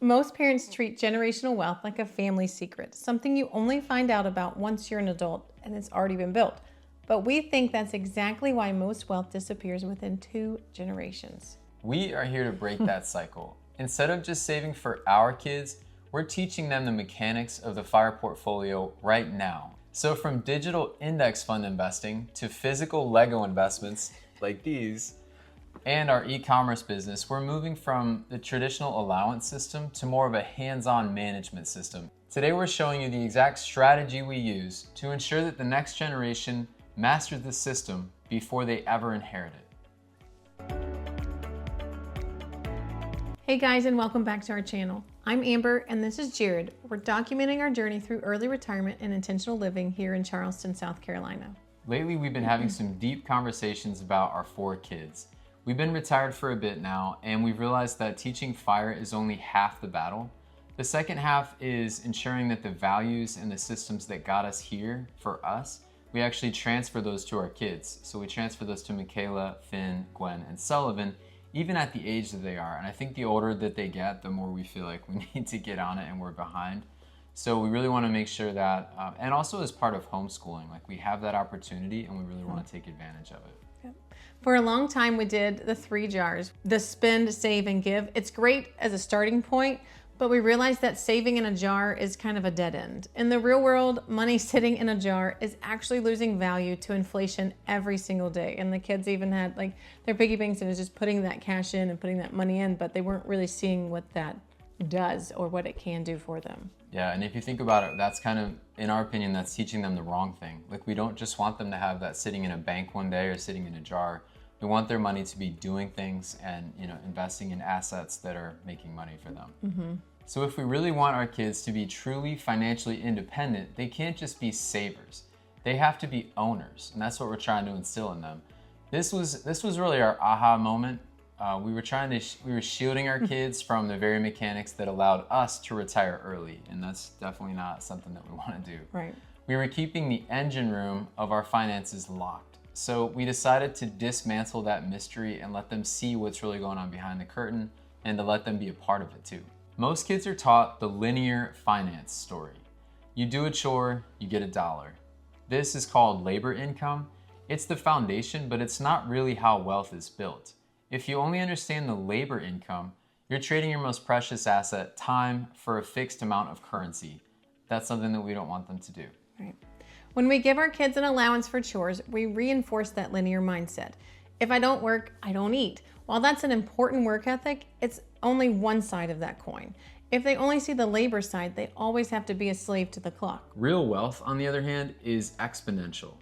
Most parents treat generational wealth like a family secret, something you only find out about once you're an adult and it's already been built. But we think that's exactly why most wealth disappears within 2 generations. We are here to break that cycle. Instead of just saving for our kids, we're teaching them the mechanics of the FIRE portfolio right now. So from digital index fund investing to physical Lego investments like these, and our e-commerce business, we're moving from the traditional allowance system to more of a hands-on management system. Today we're showing you the exact strategy we use to ensure that the next generation masters the system before they ever inherit it. Hey guys, and welcome back to our channel. I'm Amber and this is Jared. We're documenting our journey through early retirement and intentional living here in Charleston, South Carolina. Lately we've been having some deep conversations about our 4 kids. We've been retired for a bit now, and we've realized that teaching FIRE is only half the battle. The second half is ensuring that the values and the systems that got us here for us, we actually transfer those to our kids. So we transfer those to Michaela, Finn, Gwen, and Sullivan, even at the age that they are. And I think the older that they get, the more we feel like we need to get on it and we're behind. So we really want to make sure that, and also as part of homeschooling, like we have that opportunity and we really want to take advantage of it. For a long time, we did the 3 jars, the spend, save, and give. It's great as a starting point, but we realized that saving in a jar is kind of a dead end. In the real world, money sitting in a jar is actually losing value to inflation every single day. And the kids even had like their piggy banks and was just putting that cash in and putting that money in, but they weren't really seeing what that does or what it can do for them. Yeah, and if you think about it, that's kind of, in our opinion, that's teaching them the wrong thing. Like we don't just want them to have that sitting in a bank one day or sitting in a jar. We want their money to be doing things and investing in assets that are making money for them. So if we really want our kids to be truly financially independent, they can't just be savers. They have to be owners, and that's what we're trying to instill in them. This was really our aha moment. We were shielding our kids from the very mechanics that allowed us to retire early, and that's definitely not something that we want to do. Right. We were keeping the engine room of our finances locked. So we decided to dismantle that mystery and let them see what's really going on behind the curtain and to let them be a part of it too. Most kids are taught the linear finance story. You do a chore, you get $1. This is called labor income. It's the foundation, but it's not really how wealth is built. If you only understand the labor income, you're trading your most precious asset, time, for a fixed amount of currency. That's something that we don't want them to do. Right. When we give our kids an allowance for chores, we reinforce that linear mindset. If I don't work, I don't eat. While that's an important work ethic, it's only one side of that coin. If they only see the labor side, they always have to be a slave to the clock. Real wealth, on the other hand, is exponential.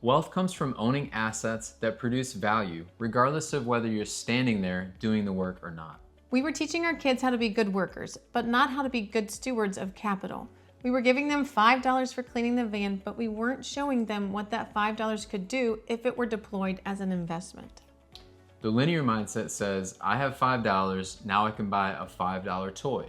Wealth comes from owning assets that produce value, regardless of whether you're standing there doing the work or not. We were teaching our kids how to be good workers, but not how to be good stewards of capital. We were giving them $5 for cleaning the van, but we weren't showing them what that $5 could do if it were deployed as an investment. The linear mindset says, I have $5, now I can buy a $5 toy.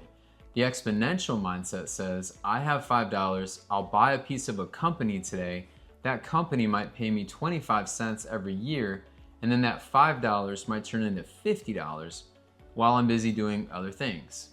The exponential mindset says, I have $5, I'll buy a piece of a company today. That company might pay me 25 cents every year, and then that $5 might turn into $50 while I'm busy doing other things.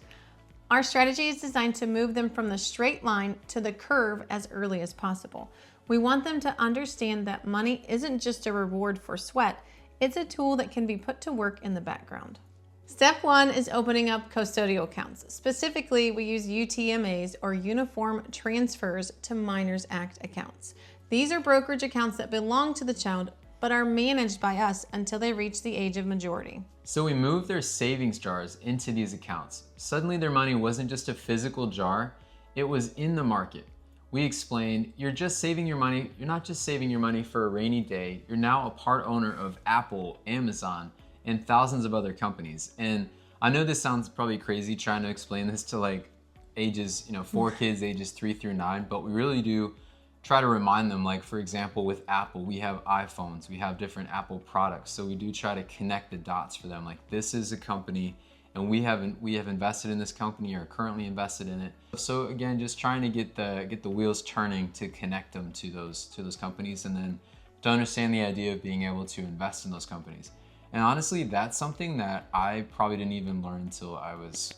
Our strategy is designed to move them from the straight line to the curve as early as possible. We want them to understand that money isn't just a reward for sweat, it's a tool that can be put to work in the background. Step 1 is opening up custodial accounts. Specifically, we use UTMAs or Uniform Transfers to Minors Act accounts. These are brokerage accounts that belong to the child but are managed by us until they reach the age of majority. So we moved their savings jars into these accounts. Suddenly their money wasn't just a physical jar, it was in the market. We explained, you're just saving your money, you're not just saving your money for a rainy day, you're now a part owner of Apple, Amazon, and thousands of other companies. And I know this sounds probably crazy trying to explain this to like ages, 4 kids ages 3 through 9, but we really do try to remind them, like for example with Apple, we have iPhones, we have different Apple products, so we do try to connect the dots for them, like this is a company and we have invested in this company or currently invested in it. So again, just trying to get the wheels turning to connect them to those companies, and then to understand the idea of being able to invest in those companies. And honestly, that's something that I probably didn't even learn until I was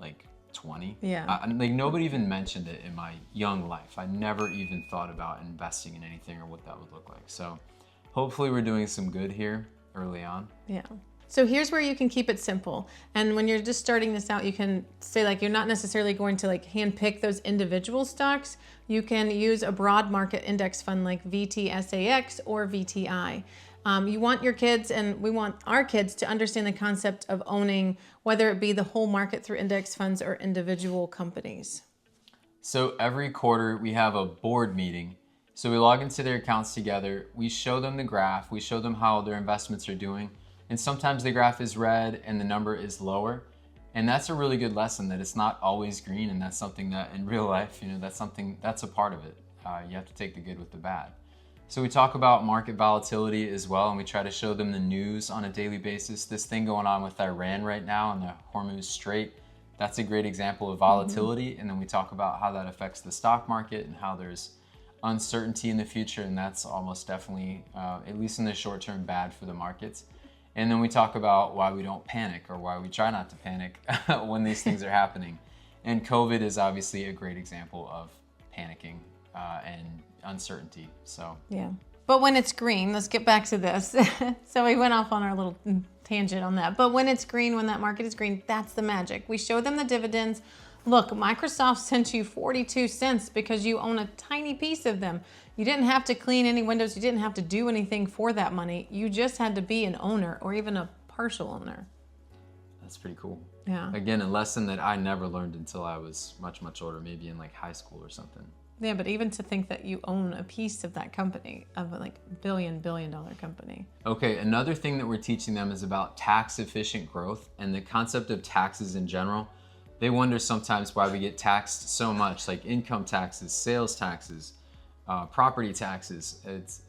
like 20. Yeah. Like nobody even mentioned it in my young life. I never even thought about investing in anything or what that would look like. So hopefully we're doing some good here early on. Yeah. So here's where you can keep it simple. And when you're just starting this out, you can say like, you're not necessarily going to like hand pick those individual stocks. You can use a broad market index fund like VTSAX or VTI. You want your kids, and we want our kids, to understand the concept of owning, whether it be the whole market through index funds or individual companies. So every quarter we have a board meeting. So we log into their accounts together. We show them the graph. We show them how their investments are doing. And sometimes the graph is red and the number is lower. And that's a really good lesson, that it's not always green. And that's something that in real life, that's a part of it. You have to take the good with the bad. So we talk about market volatility as well, and we try to show them the news on a daily basis. This thing going on with Iran right now and the Hormuz Strait, that's a great example of volatility. And then we talk about how that affects the stock market and how there's uncertainty in the future. And that's almost definitely, at least in the short term, bad for the markets. And then we talk about why we don't panic, or why we try not to panic when these things are happening. And COVID is obviously a great example of panicking and uncertainty. So yeah. But when it's green, let's get back to this. So we went off on our little tangent on that. But when it's green, when that market is green, that's the magic. We show them the dividends. Look, Microsoft sent you 42 cents because you own a tiny piece of them. You didn't have to clean any windows. You didn't have to do anything for that money. You just had to be an owner, or even a partial owner. That's pretty cool. Yeah. Again, a lesson that I never learned until I was much, much older, maybe in like high school or something. Yeah, but even to think that you own a piece of that company, of a like billion dollar company. Okay, another thing that we're teaching them is about tax efficient growth and the concept of taxes in general. They wonder sometimes why we get taxed so much, like income taxes, sales taxes, property taxes.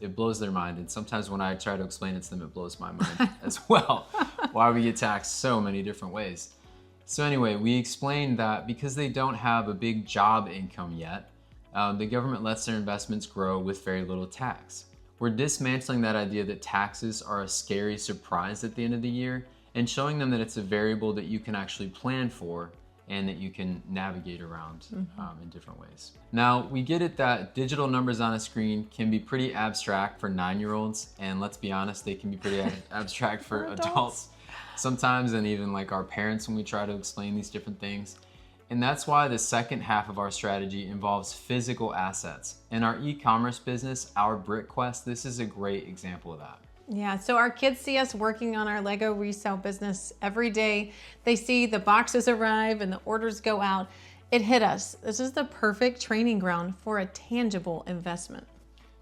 It blows their mind. And sometimes when I try to explain it to them, it blows my mind as well, why we get taxed so many different ways. So anyway, we explained that because they don't have a big job income yet, the government lets their investments grow with very little tax. We're dismantling that idea that taxes are a scary surprise at the end of the year, and showing them that it's a variable that you can actually plan for and that you can navigate around in different ways. Now, we get it that digital numbers on a screen can be pretty abstract for 9-year-olds, and let's be honest, they can be pretty abstract for adults sometimes, and even like our parents when we try to explain these different things. And that's why the second half of our strategy involves physical assets. In our e-commerce business, our Brick Quest, this is a great example of that. Yeah, so our kids see us working on our Lego resale business every day. They see the boxes arrive and the orders go out. It hit us. This is the perfect training ground for a tangible investment.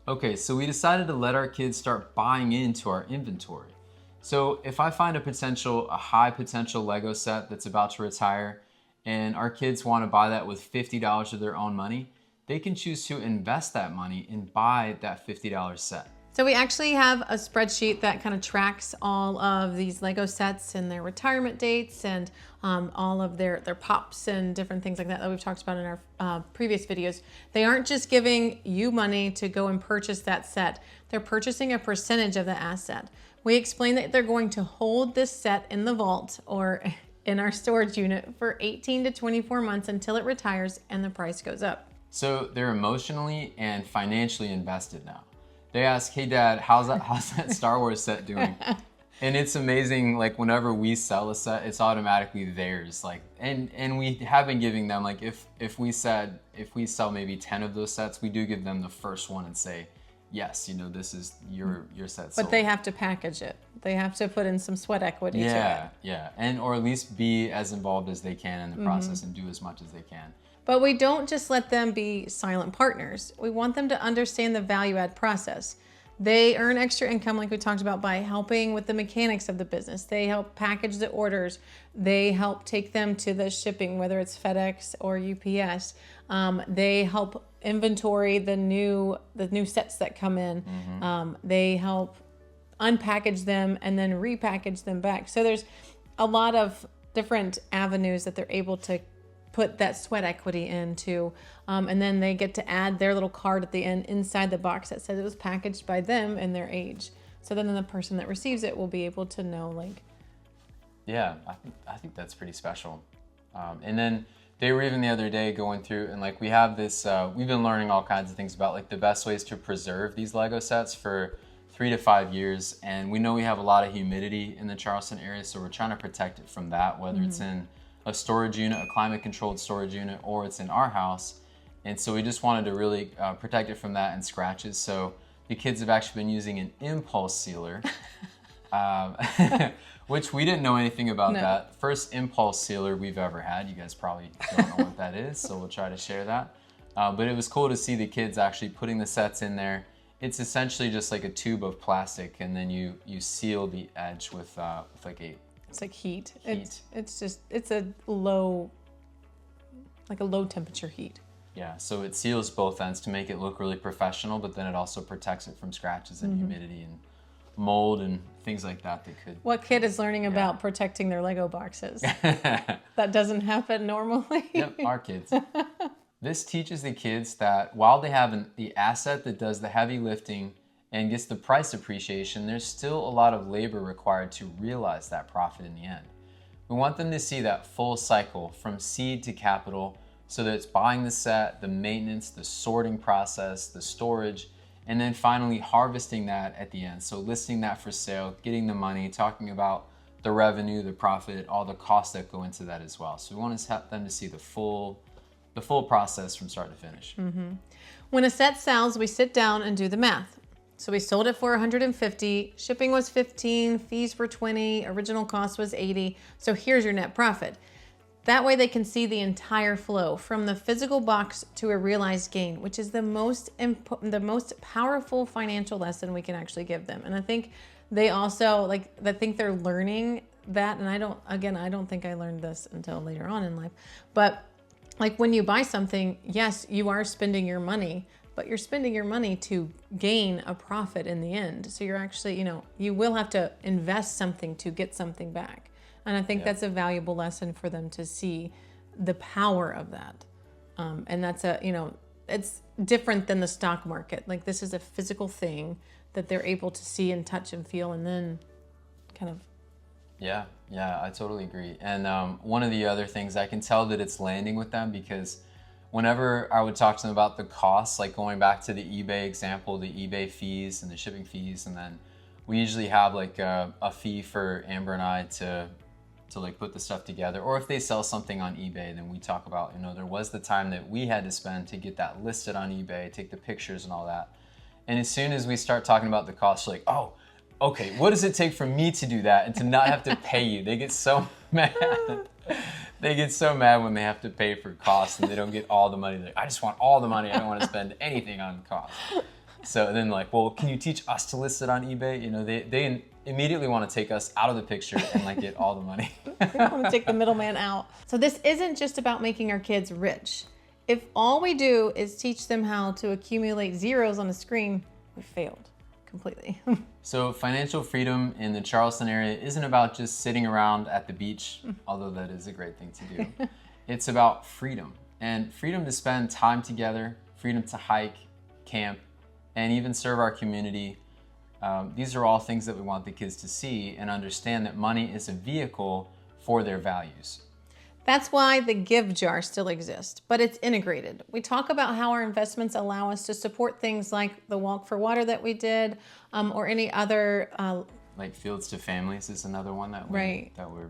Okay, so we decided to let our kids start buying into our inventory. So if I find a high potential Lego set that's about to retire, and our kids want to buy that with $50 of their own money, they can choose to invest that money and buy that $50 set. So we actually have a spreadsheet that kind of tracks all of these Lego sets and their retirement dates, and all of their pops and different things like that we've talked about in our previous videos. They aren't just giving you money to go and purchase that set. They're purchasing a percentage of the asset. We explain that they're going to hold this set in the vault or in our storage unit for 18 to 24 months until it retires and the price goes up. So they're emotionally and financially invested now. They ask, hey dad, how's that Star Wars set doing? And it's amazing, like whenever we sell a set, it's automatically theirs. Like, and we have been giving them, like if we sell maybe 10 of those sets, we do give them the first one and say, yes, this is your set sold. But they have to package it. They have to put in some sweat equity to it. Yeah, and or at least be as involved as they can in the process and do as much as they can. But we don't just let them be silent partners. We want them to understand the value add process. They earn extra income, like we talked about, by helping with the mechanics of the business. They help package the orders. They help take them to the shipping, whether it's FedEx or UPS. They help inventory the new sets that come in. They help unpackage them and then repackage them back. So there's a lot of different avenues that they're able to put that sweat equity into, and then they get to add their little card at the end inside the box that says it was packaged by them and their age. So then the person that receives it will be able to know, like. Yeah, I think that's pretty special. And then They were even the other day going through, and like we have this, we've been learning all kinds of things about like the best ways to preserve these Lego sets for 3 to 5 years. And we know we have a lot of humidity in the Charleston area, so we're trying to protect it from that, whether it's in a storage unit, a climate controlled storage unit, or it's in our house. And so we just wanted to really protect it from that and scratches. So the kids have actually been using an impulse sealer, which we didn't know anything about that. First impulse sealer we've ever had. You guys probably don't know what that is, so we'll try to share that. But it was cool to see the kids actually putting the sets in there. It's essentially just like a tube of plastic, and then you seal the edge with like a... It's like heat. It's a low temperature heat. Yeah, so it seals both ends to make it look really professional, but then it also protects it from scratches and humidity and mold and things like that could... What kid is learning about protecting their Lego boxes? That doesn't happen normally. Yep, our kids. This teaches the kids that while they have the asset that does the heavy lifting and gets the price appreciation, there's still a lot of labor required to realize that profit in the end. We want them to see that full cycle from seed to capital, so that it's buying the set, the maintenance, the sorting process, the storage, and then finally harvesting that at the end. So listing that for sale, getting the money, talking about the revenue, the profit, all the costs that go into that as well. So we want them to see the full process from start to finish. When a set sells, we sit down and do the math. So we sold it for $150, shipping was $15, fees were $20, original cost was $80. So here's your net profit. That way they can see the entire flow from the physical box to a realized gain, which is the most powerful financial lesson we can actually give them. And I think they also I think they're learning that. And I don't think I learned this until later on in life, but like when you buy something, yes, you are spending your money, but you're spending your money to gain a profit in the end. So you're actually, you will have to invest something to get something back. And I think that's a valuable lesson for them to see the power of that. And that's it's different than the stock market. Like this is a physical thing that they're able to see and touch and feel, and then kind of. Yeah, I totally agree. And one of the other things, I can tell that it's landing with them, because whenever I would talk to them about the costs, like going back to the eBay example, the eBay fees and the shipping fees, and then we usually have like a fee for Amber and I to like put the stuff together. Or if they sell something on eBay, then we talk about, there was the time that we had to spend to get that listed on eBay, take the pictures and all that. And as soon as we start talking about the costs, like, oh, okay, what does it take for me to do that and to not have to pay you? They get so mad. They get so mad when they have to pay for costs and they don't get all the money. They're like, I just want all the money. I don't want to spend anything on costs. So then like, well, can you teach us to list it on eBay? They immediately want to take us out of the picture and like get all the money. They want to take the middleman out. So this isn't just about making our kids rich. If all we do is teach them how to accumulate zeros on a screen, we failed completely. So financial freedom in the Charleston area isn't about just sitting around at the beach, although that is a great thing to do. It's about freedom, and freedom to spend time together, freedom to hike, camp, and even serve our community. These are all things that we want the kids to see and understand that money is a vehicle for their values. That's why the give jar still exists, but it's integrated. We talk about how our investments allow us to support things like the Walk for Water that we did, or any other... like Fields to Families is another one that we're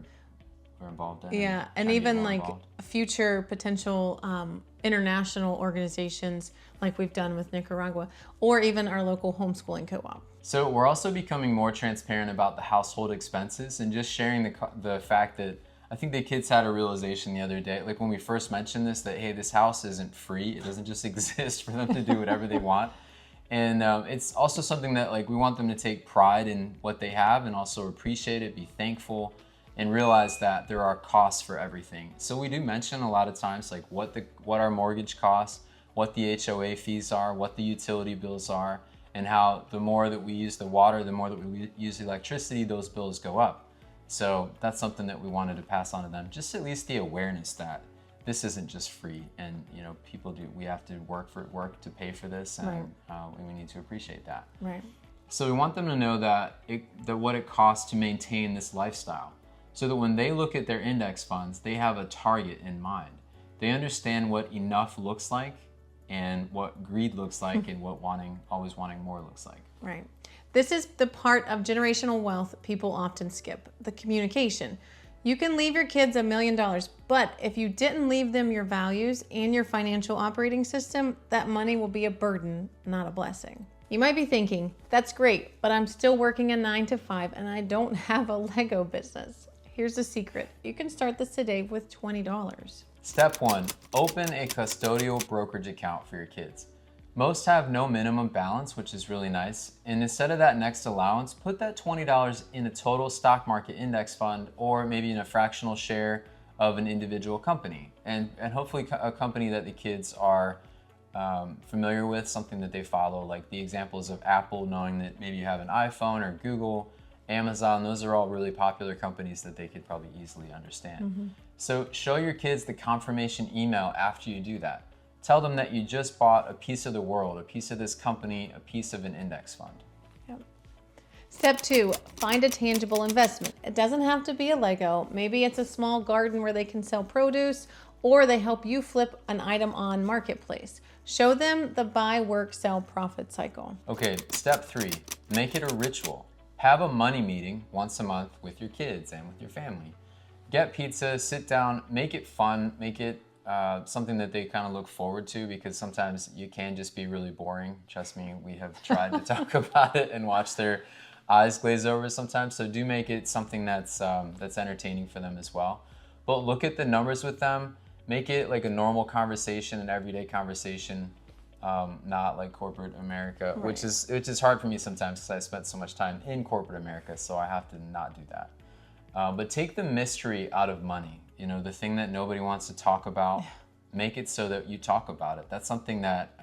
involved in. Yeah, and even like future potential international organizations like we've done with Nicaragua, or even our local homeschooling co-op. So we're also becoming more transparent about the household expenses and just sharing the fact that I think the kids had a realization the other day, like when we first mentioned this, that, hey, this house isn't free. It doesn't just exist for them to do whatever they want. And it's also something that like we want them to take pride in what they have and also appreciate it, be thankful, and realize that there are costs for everything. So we do mention a lot of times like what our mortgage costs, what the HOA fees are, what the utility bills are, and how the more that we use the water, the more that we use the electricity, those bills go up. So that's something that we wanted to pass on to them, just at least the awareness that this isn't just free, and we have to work to pay for this, and we need to appreciate that. Right. So we want them to know that what it costs to maintain this lifestyle, so that when they look at their index funds, they have a target in mind. They understand what enough looks like and what greed looks like and what always wanting more looks like. Right. This is the part of generational wealth people often skip, the communication. You can leave your kids $1 million, but if you didn't leave them your values and your financial operating system, that money will be a burden, not a blessing. You might be thinking, that's great, but I'm still working a 9 to 5 and I don't have a Lego business. Here's the secret. You can start this today with $20. Step 1, open a custodial brokerage account for your kids. Most have no minimum balance, which is really nice. And instead of that next allowance, put that $20 in a total stock market index fund, or maybe in a fractional share of an individual company. And hopefully a company that the kids are familiar with, something that they follow, like the examples of Apple, knowing that maybe you have an iPhone, or Google, Amazon. Those are all really popular companies that they could probably easily understand. So show your kids the confirmation email after you do that. Tell them that you just bought a piece of the world, a piece of this company, a piece of an index fund. Yep. Step 2, find a tangible investment. It doesn't have to be a Lego. Maybe it's a small garden where they can sell produce, or they help you flip an item on Marketplace. Show them the buy, work, sell, profit cycle. Okay, step 3, make it a ritual. Have a money meeting once a month with your kids and with your family. Get pizza, sit down, make it fun, make it something that they kind of look forward to, because sometimes you can just be really boring. Trust me, we have tried to talk about it and watch their eyes glaze over sometimes. So do make it something that's entertaining for them as well. But look at the numbers with them. Make it like a normal conversation, an everyday conversation, not like corporate America, Right. which is hard for me sometimes because I spent so much time in corporate America, so I have to not do that. But take the mystery out of money. You know, the thing that nobody wants to talk about, make it so that you talk about it. That's something that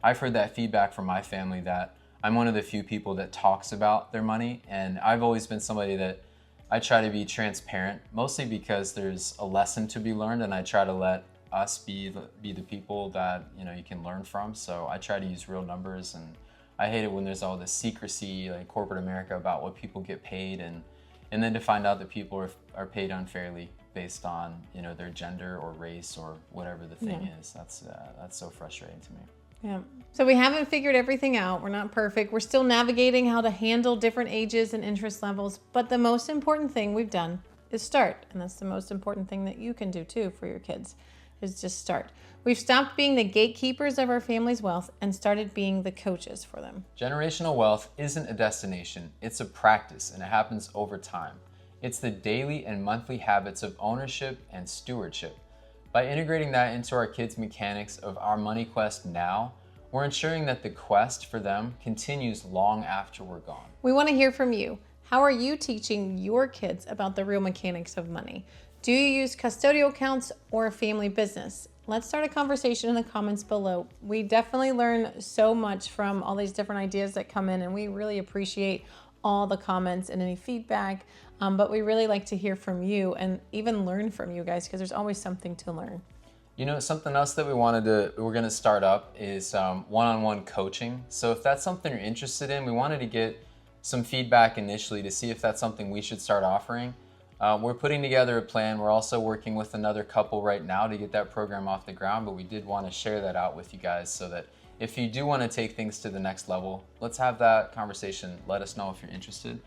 I've heard that feedback from my family, that I'm one of the few people that talks about their money. And I've always been somebody that I try to be transparent, mostly because there's a lesson to be learned, and I try to let us be the people that, you know, you can learn from. So I try to use real numbers, and I hate it when there's all this secrecy, like corporate America, about what people get paid, and then to find out that people are paid unfairly based on, you know, their gender or race or whatever the thing is. That's so frustrating to me. Yeah. So we haven't figured everything out. We're not perfect. We're still navigating how to handle different ages and interest levels. But the most important thing we've done is start. And that's the most important thing that you can do too for your kids, is just start. We've stopped being the gatekeepers of our family's wealth and started being the coaches for them. Generational wealth isn't a destination. It's a practice, and it happens over time. It's the daily and monthly habits of ownership and stewardship. By integrating that into our kids' mechanics of our money quest now, we're ensuring that the quest for them continues long after we're gone. We want to hear from you. How are you teaching your kids about the real mechanics of money? Do you use custodial accounts or a family business? Let's start a conversation in the comments below. We definitely learn so much from all these different ideas that come in, and we really appreciate all the comments and any feedback. But we really like to hear from you and even learn from you guys, because there's always something to learn. You know, something else that we're going to start up is one-on-one coaching. So if that's something you're interested in, we wanted to get some feedback initially to see if that's something we should start offering. We're putting together a plan. We're also working with another couple right now to get that program off the ground, but we did want to share that out with you guys so that if you do want to take things to the next level, let's have that conversation. Let us know if you're interested.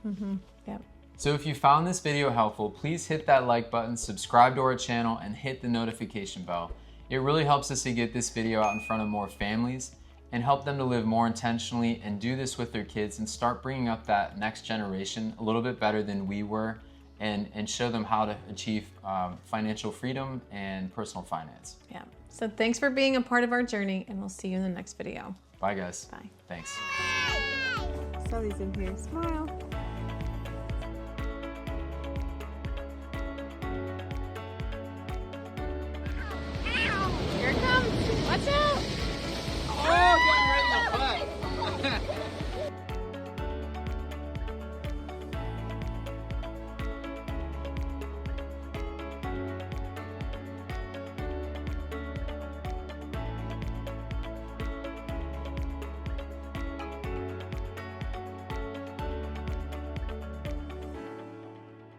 Yeah. So if you found this video helpful, please hit that like button, subscribe to our channel, and hit the notification bell. It really helps us to get this video out in front of more families and help them to live more intentionally and do this with their kids and start bringing up that next generation a little bit better than we were, and show them how to achieve financial freedom and personal finance. Yeah. So thanks for being a part of our journey, and we'll see you in the next video. Bye, guys. Bye. Thanks. Sully's in here. Smile. Here it comes. Watch out.